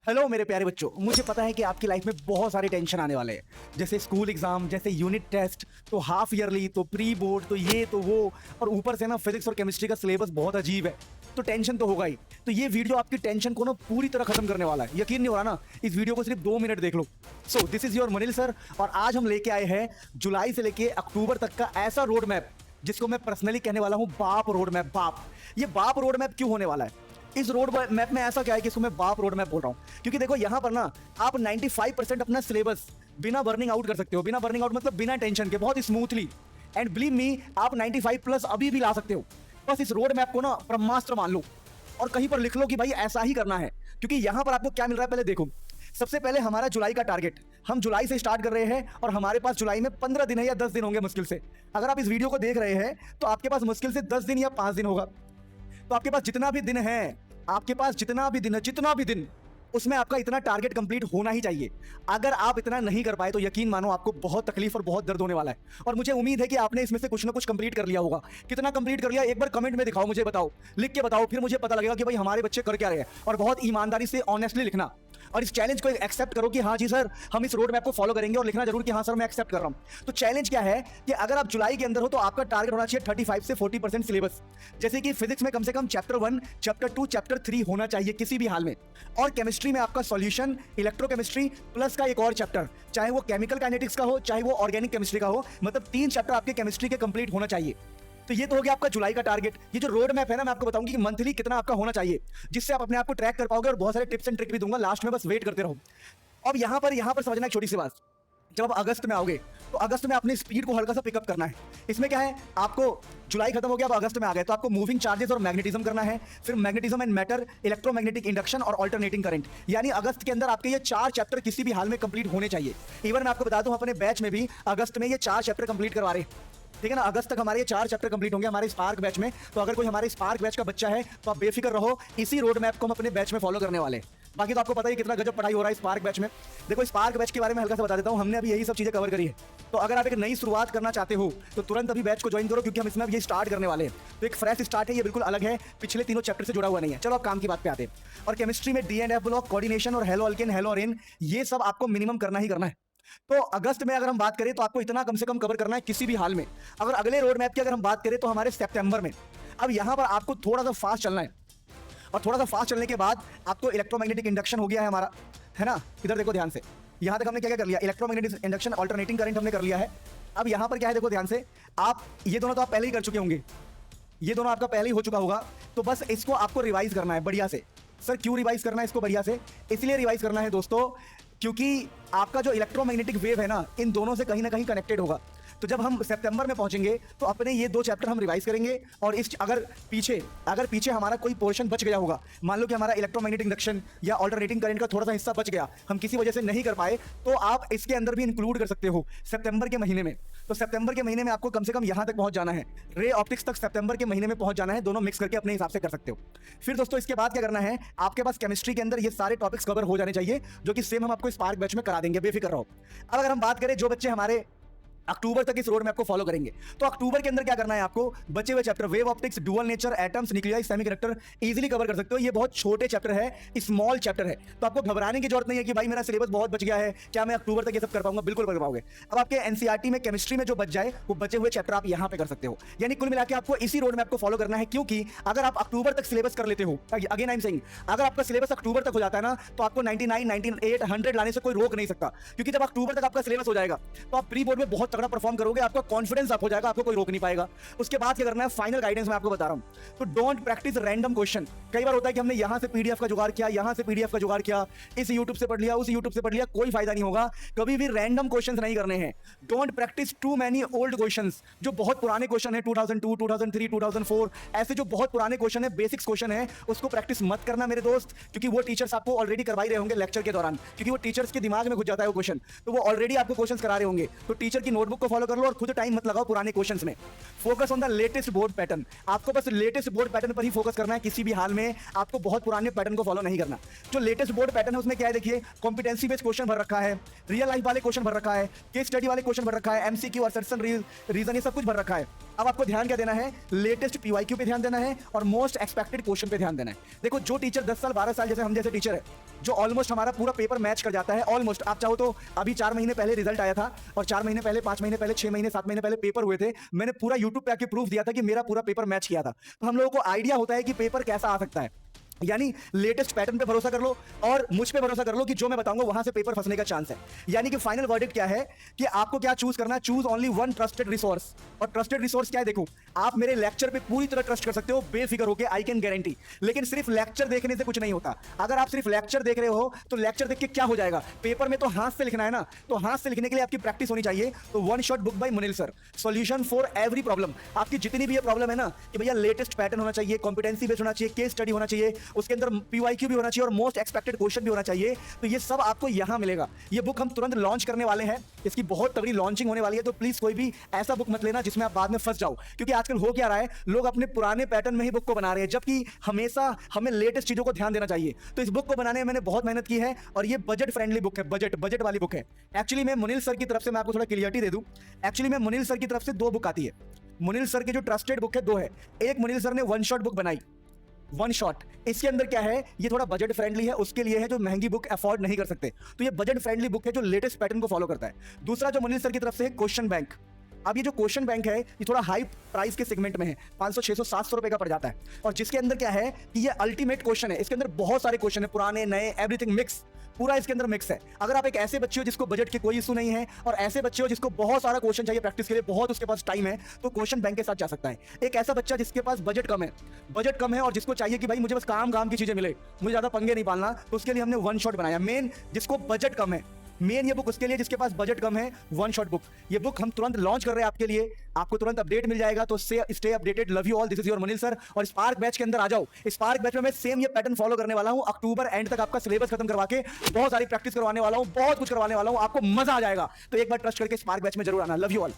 Hello मेरे प्यारे बच्चों, मुझे पता है कि आपकी लाइफ में बहुत सारे टेंशन आने वाले हैं, जैसे स्कूल एग्जाम, जैसे यूनिट टेस्ट, तो हाफ ईयरली, तो प्री बोर्ड, तो ये तो वो, और ऊपर से ना फिजिक्स और केमिस्ट्री का सिलेबस बहुत अजीब है, तो टेंशन तो होगा ही। तो ये वीडियो आपकी टेंशन को ना पूरी तरह खत्म करने वाला है। यकीन नहीं हो रहा ना? इस वीडियो को सिर्फ 2 मिनट देख लो। सो दिस इज योर मनिल सर, और आज हम लेके आए हैं जुलाई से लेके अक्टूबर तक का ऐसा रोड मैप जिसको मैं पर्सनली कहने वाला हूं बाप रोड मैप। बाप, ये बाप रोड मैप क्यों होने वाला है? इस रोड मैप में ऐसा क्या है कि इसको मैं बाप रोड मैप बोल रहा हूं? क्योंकि देखो यहां पर ना आप 95% अपना सिलेबस बिना बर्निंग आउट कर सकते हो। बिना बर्निंग आउट मतलब बिना टेंशन के, बहुत स्मूथली। एंड बिलीव मी, आप 95 प्लस अभी भी ला सकते हो। बस इस रोड मैप को ना ब्रह्मास्त्र मान लो और कहीं पर लिख लो कि भाई ऐसा ही करना है। क्योंकि यहां पर आपको क्या मिल रहा है, पहले देखो। सबसे पहले हमारा जुलाई का टारगेट, हम जुलाई से स्टार्ट कर रहे हैं और हमारे पास जुलाई में 15 दिन है या 10 दिन होंगे मुश्किल से। अगर आप इस वीडियो को देख रहे हैं तो आपके पास मुश्किल से 10 दिन या 5 दिन होगा। तो आपके पास जितना भी दिन है, आपके पास जितना भी दिन, उसमें आपका इतना टारगेट कंप्लीट होना ही चाहिए। अगर आप इतना नहीं कर पाए तो यकीन मानो आपको बहुत तकलीफ और बहुत दर्द होने वाला है। और मुझे उम्मीद है कि आपने इसमें से कुछ ना कुछ कंप्लीट कर लिया होगा। कितना कंप्लीट कर लिया एक बार कमेंट में दिखाओ, मुझे बताओ, लिख के बताओ, फिर मुझे पता लगेगा कि भाई हमारे बच्चे कर क्या रहे हैं। और बहुत ईमानदारी से ऑनेस्टली लिखना और इस चैलेंज को एक्सेप्ट करो कि हाँ जी सर, हम इस रोड मैप को फॉलो करेंगे, और लिखना जरूर कि हाँ सर मैं एक्सेप्ट कर रहा हूं। तो चैलेंज क्या है कि अगर आप जुलाई के अंदर हो तो आपका टारगेट होना चाहिए 35 से 40% सिलेबस। जैसे कि फिजिक्स में कम से कम चैप्टर 1, चैप्टर 2, चैप्टर 3 होना चाहिए किसी भी हाल में। और केमिस्ट्री में आपका सॉल्यूशन, इलेक्ट्रोकेमिस्ट्री प्लस का एक और चैप्टर, चाहे वो केमिकल काइनेटिक्स का हो, चाहे वो ऑर्गेनिक केमिस्ट्री का हो, मतलब 3 चैप्टर आपके केमिस्ट्री के कंप्लीट होना चाहिए। तो ये तो हो गया आपका जुलाई का टारगेट। ये जो रोड मैप है ना, मैं आपको बताऊंगी कि मंथली कितना आपका होना चाहिए, जिससे आप अपने आप को ट्रैक कर पाओगे। और बहुत सारे टिप्स एंड ट्रिक भी दूंगा लास्ट में, बस वेट करते रहो। अब यहां पर समझना एक छोटी सी बात। जब आप अगस्त में आओगे तो अगस्त में अपनी स्पीड को हल्का सा पिकअप करना है। इसमें क्या है, आपको जुलाई खत्म हो गया, अब अगस्त में आ गए तो आपको मूविंग चार्जेस और मैग्नेटिज्म करना है, फिर magnetism and matter, electromagnetic induction और अल्टरनेटिंग करंट। यानी अगस्त के अंदर आपके ये 4 चैप्टर किसी भी हाल में कंप्लीट होने चाहिए। इवन मैं आपको बता दूं, अपने बैच में भी अगस्त में ये 4 चैप्टर कंप्लीट करवा रहे हैं। ठीक है ना? अगस्त तक हमारे ये 4 चैप्टर कंप्लीट होंगे हमारे स्पार्क बैच में। तो अगर कोई हमारे स्पार्क बैच का बच्चा है तो आप बेफिक्र रहो, इसी रोड मैप को हम अपने बैच में फॉलो करने वाले हैं। बाकी तो आपको पता ही कितना गजब पढ़ाई हो रहा है स्पार्क बैच में। देखो, स्पार्क बैच के बारे में हल्का सा बता देता हूं, हमने अभी यही सब चीजें कवर करी है। तो अगर आप एक नई शुरुआत करना चाहते हो तो तुरंत अभी बैच को ज्वाइन करो, क्योंकि हम इसमें अब ये स्टार्ट करने वाले हैं। तो एक फ्रेश स्टार्ट है, ये बिल्कुल अलग है, पिछले तीनों चैप्टर से जुड़ा हुआ नहीं है। चलो अब काम की बात पे आते हैं। और केमिस्ट्री में D and F block, coordination और हेलो अल्केन, हेलो अरेन, ये सब आपको मिनिमम करना ही करना है। तो अगस्त में अगर हम बात करें तो आपको इतना कम से कम कवर करना है किसी भी हाल में। अगर अगले रोड मैप की अगर हम बात करें तो हमारे सितंबर में, अब यहां पर आपको थोड़ा सा फास्ट चलना है। और थोड़ा सा फास्ट चलने के बाद आपको इलेक्ट्रोमैग्नेटिक इंडक्शन हो गया है हमारा, है ना? इधर देखो ध्यान से, यहां तक हमने क्या क्या कर लिया, इलेक्ट्रोमैग्नेटिक इंडक्शन, अल्टरनेटिंग करंट हमने कर लिया है। अब यहां पर क्या है, देखो ध्यान से, आप ये दोनों तो आप पहले ही कर चुके होंगे, ये दोनों आपका पहले ही हो चुका होगा। तो बस इसको आपको रिवाइज करना है बढ़िया से। सर क्यों रिवाइज करना है इसको बढ़िया से? इसलिए रिवाइज करना है दोस्तों, क्योंकि आपका जो इलेक्ट्रोमैग्नेटिक वेव है ना, इन दोनों से कहीं ना कहीं कनेक्टेड होगा। तो जब हम सितंबर में पहुंचेंगे तो अपने ये 2 चैप्टर हम रिवाइज करेंगे। और इस अगर पीछे हमारा कोई पोर्शन बच गया होगा, मान लो कि हमारा इलेक्ट्रोमैग्नेटिक इंडक्शन या अल्टरनेटिंग करंट का थोड़ा सा हिस्सा बच गया, हम किसी वजह से नहीं कर पाए, तो आप इसके अंदर भी इंक्लूड कर सकते हो सितंबर के महीने में। तो सितंबर के महीने में आपको कम से कम यहां तक पहुंच जाना है, रे ऑप्टिक्स तक सितंबर के महीने में पहुंच जाना है। दोनों मिक्स करके अपने हिसाब से कर सकते हो। फिर दोस्तों इसके बाद क्या करना है, आपके पास केमिस्ट्री के अंदर ये सारे टॉपिक्स कवर हो जाने चाहिए, जो कि सेम हम आपको स्पार्क बैच में करा देंगे, बेफिक्र रहो। अब अगर हम बात करें जो बच्चे हमारे अक्टूबर तक इस रोड मैप को फॉलो करेंगे, तो अक्टूबर के अंदर क्या करना है आपको, बचे हुए chapter wave optics, dual nature, atoms, nuclei, semiconductor easily cover कर सकते हो। ये बहुत छोटे चैप्टर है, स्मॉल चैप्टर है, तो आपको घबराने की जरूरत नहीं है कि भाई मेरा सिलेबस बहुत बच गया है, क्या मैं अक्टूबर तक ये सब कर पाऊंगा? बिल्कुल कर पाओगे। अब आपके एनसीईआरटी में केमिस्ट्री में जो बच जाए, वो बचे हुए चैप्टर आप यहां पे कर सकते हो। यानी कुल मिलाकर आपको इसी रोड मैप को फॉलो करना है, क्योंकि अगर आप अक्टूबर तक सिलेबस कर लेते हो, अगेन आई एम सेइंग, अगर आपका सिलेबस अक्टूबर तक हो जाता है ना, तो आपको 99, 98, 100 लाने से कोई रोक नहीं सकता। क्योंकि जब अक्टूबर तक आपका सिलेबस हो जाएगा तो आप प्री बोर्ड में बहुत तगड़ा परफॉर्म करोगे, आपका कॉन्फिडेंस अप हो जाएगा, आपको कोई रोक नहीं पाएगा। उसके बाद क्या करना है, फाइनल गाइडेंस मैं आपको बता रहा हूं। तो डोंट प्रैक्टिस रैंडम क्वेश्चन। कई बार होता है कि हमने यहां से पीडीएफ का जुगाड़ किया, यहां से पीडीएफ का जुगाड़ किया, इस यूट्यूब से पढ़ लिया, उस यूट्यूब से पढ़ लिया, कोई फायदा नहीं होगा। कभी भी रैंडम क्वेश्चंस नहीं करने हैं। Don't practise too many old questions, जो बहुत पुराने क्वेश्चन है, 2002, 2003, 2004, ऐसे जो बहुत पुराने क्वेश्चन है, बेसिक्स क्वेश्चन है, उसको प्रैक्टिस मत करना मेरे दोस्त। क्योंकि वो टीचर्स आपको ऑलरेडी करवाई रहे होंगे लेक्चर के दौरान, क्योंकि वो टीचर्स के दिमाग में घुस जाता है वो क्वेश्चन, तो वो ऑलरेडी आपको क्वेश्चन करा रहे होंगे। तो टीचर की नोटबुक को फॉलो कर लो और खुद टाइम मत लगाओ पुराने क्वेश्चंस में। Focus on the latest board pattern. आपको बस लेटेस्ट बोर्ड पैटर्न पर ही फोकस करना है, किसी भी हाल में आपको बहुत पुराने पैटर्न को फॉलो नहीं करना। जो लेटेस्ट बोर्ड पैटर्न है उसमें क्या है, देखिए, कॉम्पिटेंसी बेस्ड क्वेश्चन भर रखा है, रियल लाइफ वाले क्वेश्चन भर रखा है, केस स्टडी वाले क्वेश्चन भर रखा है, एमसीक्यू, असर्शन, रीजन, ये सब कुछ भर रखा है। अब आपको ध्यान क्या देना है, लेटेस्ट पीवाईक्यू पे ध्यान देना है और मोस्ट एक्सपेक्टेड क्वेश्चन पे ध्यान देना है। देखो, जो टीचर 10 साल 12 साल जैसे हम जैसे टीचर है, जो ऑलमोस्ट हमारा पूरा पेपर मैच कर जाता है। ऑलमोस्ट आप चाहो तो अभी 4 महीने पहले रिजल्ट आया था और 4 महीने पहले, 5 महीने पहले, 6 महीने, 7 महीने पहले पेपर हुए थे। मैंने पूरा यूट्यूब पे आके प्रूफ दिया था कि मेरा पूरा पेपर मैच किया था। तो हम लोगों को आइडिया होता है कि पेपर कैसा आ सकता है। यानी लेटेस्ट पैटर्न पे भरोसा कर लो और मुझ पे भरोसा कर लो कि जो मैं बताऊंगा वहां से पेपर फंसने का चांस है। यानी कि फाइनल वर्डिक्ट क्या है कि आपको क्या चूज करना है, choose only one trusted resource. और ट्रस्टेड रिसोर्स क्या है, देखो आप मेरे लेक्चर पे पूरी तरह ट्रस्ट कर सकते हो बेफिक्र होकर, आई कैन गारंटी। लेकिन सिर्फ लेक्चर देखने से कुछ नहीं होता। अगर आप सिर्फ लेक्चर देख रहे हो तो लेक्चर देख के क्या हो जाएगा, पेपर में तो हाथ से लिखना है ना, तो हाथ से लिखने के लिए आपकी प्रैक्टिस होनी चाहिए। तो one shot book by Munil sir, solution for every problem. आपकी जितनी भी ये प्रॉब्लम है ना कि भैया लेटेस्ट पैटर्न होना चाहिए, कॉम्पिटेंसी बेस्ड होना चाहिए, केस स्टडी होना चाहिए, उसके अंदर पीवाईक्यू भी होना चाहिए और मोस्ट एक्सपेक्टेड क्वेश्चन भी होना चाहिए, तो ये सब आपको यहां मिलेगा। ये बुक हम तुरंत लॉन्च करने वाले हैं, इसकी बहुत तगड़ी लॉन्चिंग होने वाली है। तो प्लीज कोई भी ऐसा बुक मत लेना जिसमें आप बाद में फंस जाओ, क्योंकि आजकल हो क्या रहा है, लोग अपने पुराने पैटर्न में ही बुक को बना रहे हैं, जबकि हमेशा हमें लेटेस्ट चीजों को ध्यान देना चाहिए। तो इस बुक को बनाने में मैंने बहुत मेहनत की है और ये बजट फ्रेंडली बुक है, बजट वाली बुक है। एक्चुअली मैं मुनील सर की तरफ से, मैं आपको थोड़ा क्लियरिटी दे दूं, एक्चुअली मैं मुनील सर की तरफ से 2 बुक आती है। मुनील सर की जो ट्रस्टेड बुक है 2 है। एक मुनील सर ने वन शॉट बुक बनाई, वन शॉट। इसके अंदर क्या है, ये थोड़ा बजट फ्रेंडली है, उसके लिए है जो महंगी बुक अफोर्ड नहीं कर सकते। तो ये बजट फ्रेंडली बुक है जो लेटेस्ट पैटर्न को फॉलो करता है। दूसरा जो मुनील सर की तरफ से है क्वेश्चन बैंक। अब ये जो क्वेश्चन बैंक है ये थोड़ा हाई प्राइस के सेगमेंट में है, 500, 600, 700 रुपए का पड़ जाता है। और जिसके अंदर क्या है कि ये अल्टीमेट क्वेश्चन है, इसके अंदर बहुत सारे क्वेश्चन है, पुराने नए एवरीथिंग मिक्स, पूरा इसके अंदर मिक्स है। अगर आप एक ऐसे बच्चे हो जिसको बजट के कोई इशू नहीं है और ऐसे बच्चे हो जिसको बहुत सारा क्वेश्चन चाहिए प्रैक्टिस के लिए, बहुत उसके पास टाइम है, तो क्वेश्चन बैंक के साथ जा सकता है। एक ऐसा बच्चा जिसके पास बजट कम है और जिसको चाहिए कि भाई मुझे बस काम की चीजें मिले, मुझे ज्यादा पंगे नहीं पालना, तो उसके लिए हमने वन शॉट बनाया। मेन जिसको बजट कम है, मेन ये बुक उसके लिए जिसके पास बजट कम है, वन शॉट बुक। ये बुक हम तुरंत लॉन्च कर रहे हैं आपके लिए, आपको तुरंत अपडेट मिल जाएगा। तो stay updated, love you all, this is your Munil sir. और स्पार्क बैच के अंदर आ जाओ। स्पार्क बैच में मैं सेम ये पैटर्न फॉलो करने वाला हूं, अक्टूबर एंड तक आपका सिलेबस खत्म करवा के बहुत सारी प्रैक्टिस करवाने वाला हूं, बहुत कुछ करवाने वाला हूं, आपको मजा आ जाएगा। तो एक बार ट्रस्ट करके स्पार्क बैच में जरूर आना। Love you all.